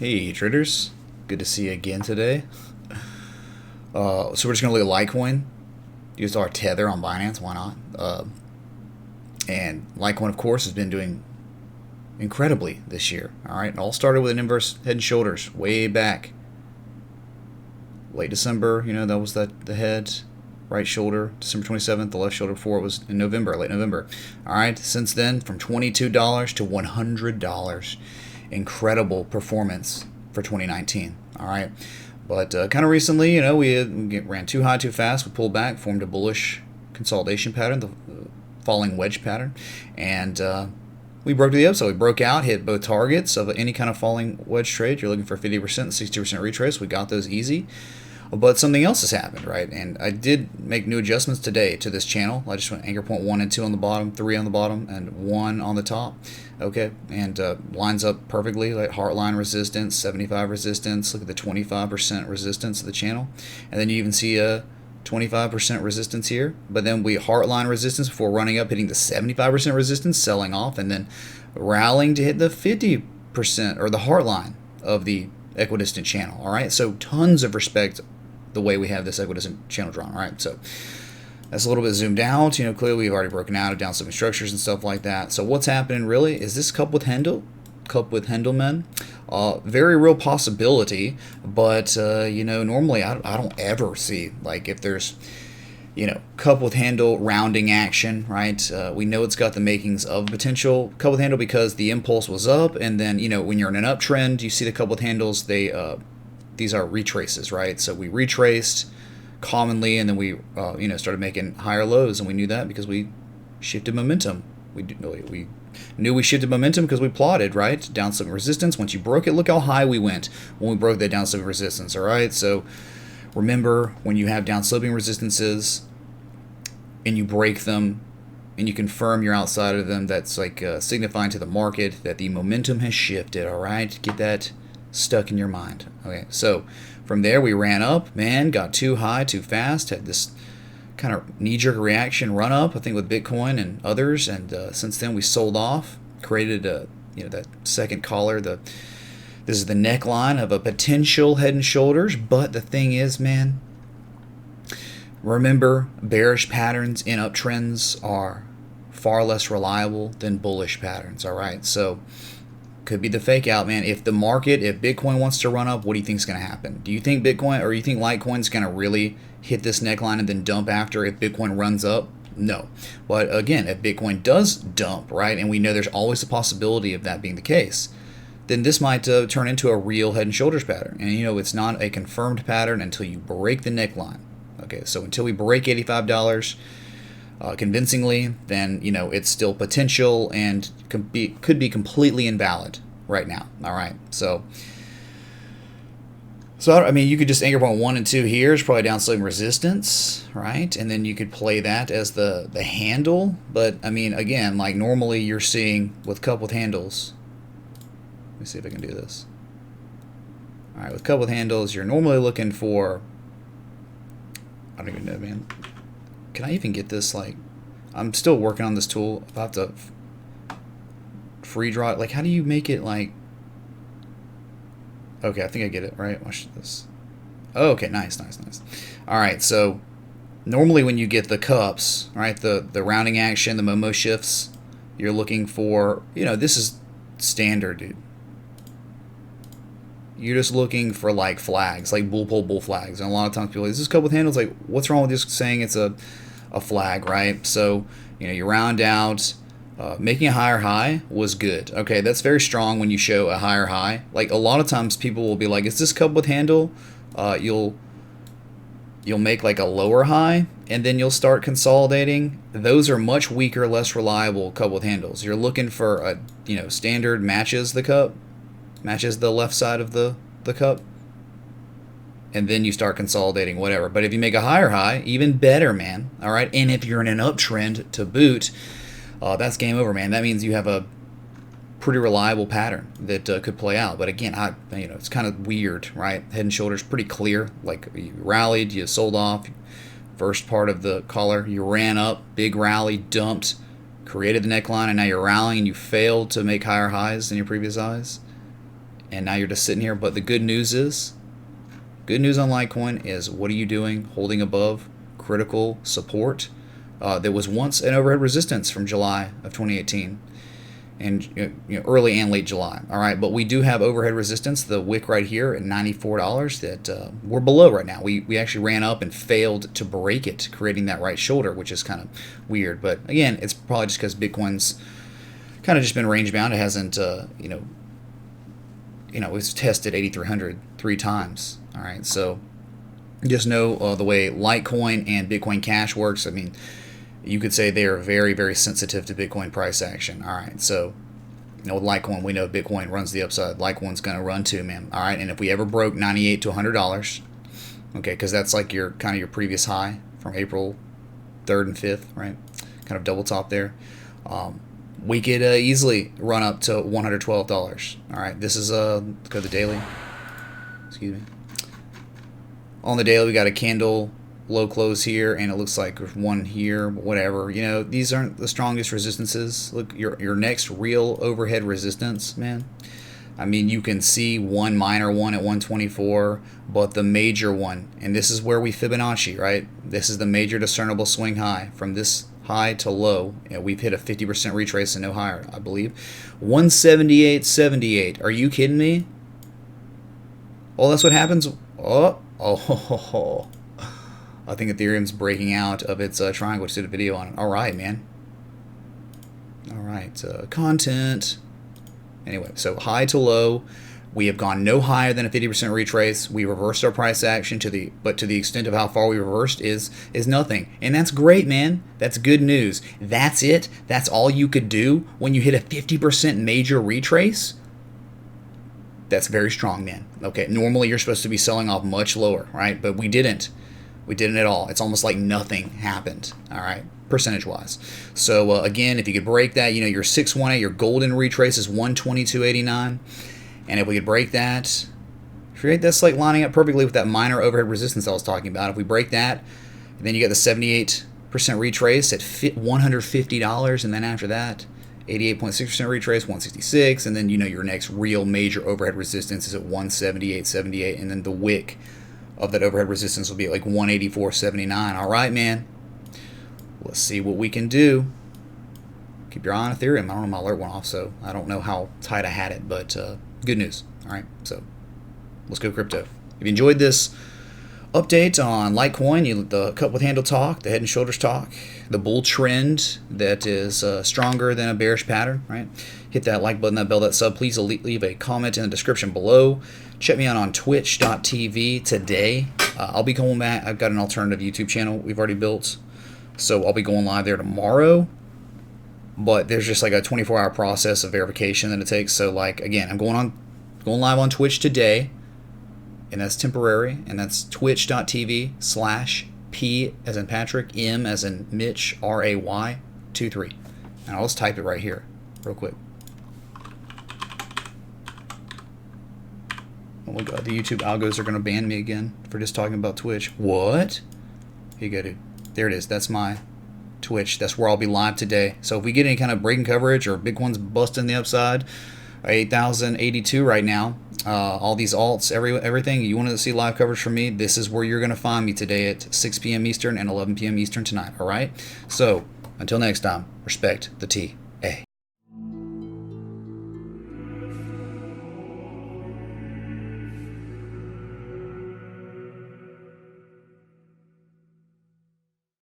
Hey traders, good to see you again today. So we're just gonna look at Litecoin. Use our tether on Binance, why not? And Litecoin, of course, has been doing incredibly this year. All right, it all started with an inverse head and shoulders way back, late December. That was the head, right shoulder, December 27th. The left shoulder before it was in November, late November. All right, since then, from $22 to $100. Incredible performance for 2019. All right, but kind of recently, we ran too high too fast. We pulled back, formed a bullish consolidation pattern, the falling wedge pattern, and we broke to the upside. We broke out, hit both targets of any kind of falling wedge trade. You're looking for 50%, 60% retrace. We got those easy. But something else has happened, right? And I did make new adjustments today to this channel. I just went anchor point 1 and 2 on the bottom, 3 on the bottom, and 1 on the top. Okay, and lines up perfectly, like heart line resistance, 75 resistance. Look at the 25% resistance of the channel. And then you even see a 25% resistance here. But then we heart line resistance before running up, hitting the 75% resistance, selling off, and then rallying to hit the 50% or the heart line of the equidistant channel. All right, so tons of respect the way we have this equidistant channel drawn. All right, so that's a little bit zoomed out. Clearly we've already broken out of downslope structures and stuff like that. So what's happening really is this cup with Hendel, men. Very real possibility, but normally I don't ever see, like, if there's cup with handle rounding action, right? We know it's got the makings of potential cup with handle because the impulse was up, and then when you're in an uptrend, you see the cup with handles. These are retraces, right? So we retraced commonly, and then we started making higher lows, and we knew that because we shifted momentum. We knew we shifted momentum because we plotted, right? Downslope resistance. Once you broke it, look how high we went when we broke that downslope resistance. All right, so remember, when you have downsloping resistances and you break them and you confirm you're outside of them, that's like signifying to the market that the momentum has shifted. All right, get that stuck in your mind. Okay, so from there we ran up, man, got too high too fast, had this kind of knee-jerk reaction run up, I think, with Bitcoin and others, and since then we sold off, created that second collar. This is the neckline of a potential head and shoulders. But the thing is, man, remember, bearish patterns in uptrends are far less reliable than bullish patterns. All right, so could be the fake out, man. If Bitcoin wants to run up, what do you think is going to happen? Do you think Bitcoin, or you think Litecoin is going to really hit this neckline and then dump after if Bitcoin runs up? No. But again, if Bitcoin does dump, right, and we know there's always a possibility of that being the case, then this might turn into a real head and shoulders pattern. And it's not a confirmed pattern until you break the neckline. Okay, so until we break $85 convincingly, then it's still potential and could be completely invalid right now. All right, so I mean, you could just anchor point 1 and 2 here is probably downsloping resistance, right? And then you could play that as the handle. But I mean, again, like normally you're seeing with cup with handles. Let me see if I can do this. All right, with cup with handles, you're normally looking for, I don't even know, man. Can I even get this? Like, I'm still working on this tool. About to free draw it. Like, how do you make it like? Okay, I think I get it, right? Watch this. Oh, okay, nice. All right, so normally when you get the cups, right, the rounding action, the Momo shifts, you're looking for, this is standard, dude. You're just looking for like flags, like bull flags. And a lot of times people are like, is this cup with handles? Like, what's wrong with just saying it's a flag, right? So, you round out. Making a higher high was good. Okay, that's very strong when you show a higher high. Like, a lot of times people will be like, is this cup with handle? You'll make like a lower high, and then you'll start consolidating. Those are much weaker, less reliable cup with handles. You're looking for a standard matches the cup, matches the left side of the cup, and then you start consolidating, whatever. But if you make a higher high, even better, man. All right, and if you're in an uptrend to boot, that's game over, man. That means you have a pretty reliable pattern that could play out. But again, it's kind of weird, right? Head and shoulders pretty clear. Like, you rallied, you sold off. First part of the collar, you ran up, big rally, dumped, created the neckline, and now you're rallying and you failed to make higher highs than your previous highs. and now you're just sitting here. But the good news is, good news on Litecoin is, what are you doing? Holding above critical support. There was once an overhead resistance from July of 2018, and early and late July. All right, but we do have overhead resistance, the wick right here at $94 that we're below right now. We actually ran up and failed to break it, creating that right shoulder, which is kind of weird. But again, it's probably just because Bitcoin's kind of just been range bound. It hasn't, it's tested 8,300 3 times. All right, so just know the way Litecoin and Bitcoin Cash works. I mean, you could say they are very, very sensitive to Bitcoin price action. All right, so with Litecoin, we know Bitcoin runs the upside. Litecoin's going to run too, man. All right, and if we ever broke $98 to $100, okay, because that's like your kind of your previous high from April 3rd and 5th, right? Kind of double top there. We could easily run up to $112. All right, this is go to the daily. Excuse me. On the daily, we got a candle low close here, and it looks like there's one here, but whatever. These aren't the strongest resistances. Look, your next real overhead resistance, man. I mean, you can see one minor one at 124, but the major one, and this is where we Fibonacci, right? This is the major discernible swing high from this high to low. We've hit a 50% retrace and no higher, I believe. 178.78. Are you kidding me? Oh, that's what happens. Oh. I think Ethereum's breaking out of its triangle. Just did a video on it. All right, man. All right, content. Anyway, so high to low, we have gone no higher than a 50% retrace. We reversed our price action to the extent of how far we reversed is nothing, and that's great, man. That's good news. That's it. That's all you could do when you hit a 50% major retrace. That's very strong, man. Okay, normally you're supposed to be selling off much lower, right? But we didn't. We didn't at all. It's almost like nothing happened, all right, percentage-wise. So, again, if you could break that, your 618, your golden retrace is 122.89. And if we could break that, that's like lining up perfectly with that minor overhead resistance I was talking about. If we break that, then you get the 78% retrace at $150. And then after that, 88.6% retrace, 166. And then, your next real major overhead resistance is at 178.78. And then the wick of that overhead resistance will be at like 184.79. All right, man. Let's see what we can do. Keep your eye on Ethereum. I don't know, my alert went off, so I don't know how tight I had it, but good news. All right, so let's go crypto. If you enjoyed this update on Litecoin, the cup with handle talk, the head and shoulders talk, the bull trend that is stronger than a bearish pattern, right? Hit that like button, that bell, that sub. Please leave a comment in the description below. Check me out on twitch.tv today. I'll be going back. I've got an alternative YouTube channel we've already built, so I'll be going live there tomorrow. But there's just like a 24-hour process of verification that it takes. So, like, again, I'm going live on Twitch today, and that's temporary, and that's twitch.tv/P as in Patrick, M as in Mitch, RAY 23. And I'll just type it right here, real quick. Oh my god, the YouTube algos are going to ban me again for just talking about Twitch. What? Here you go, dude. There it is. That's my Twitch. That's where I'll be live today. So if we get any kind of breaking coverage or Bitcoin's busting the upside, 8,082 right now, all these alts, everything, you wanted to see live coverage from me, this is where you're going to find me today at 6 p.m. Eastern and 11 p.m. Eastern tonight, all right? So until next time, respect the T.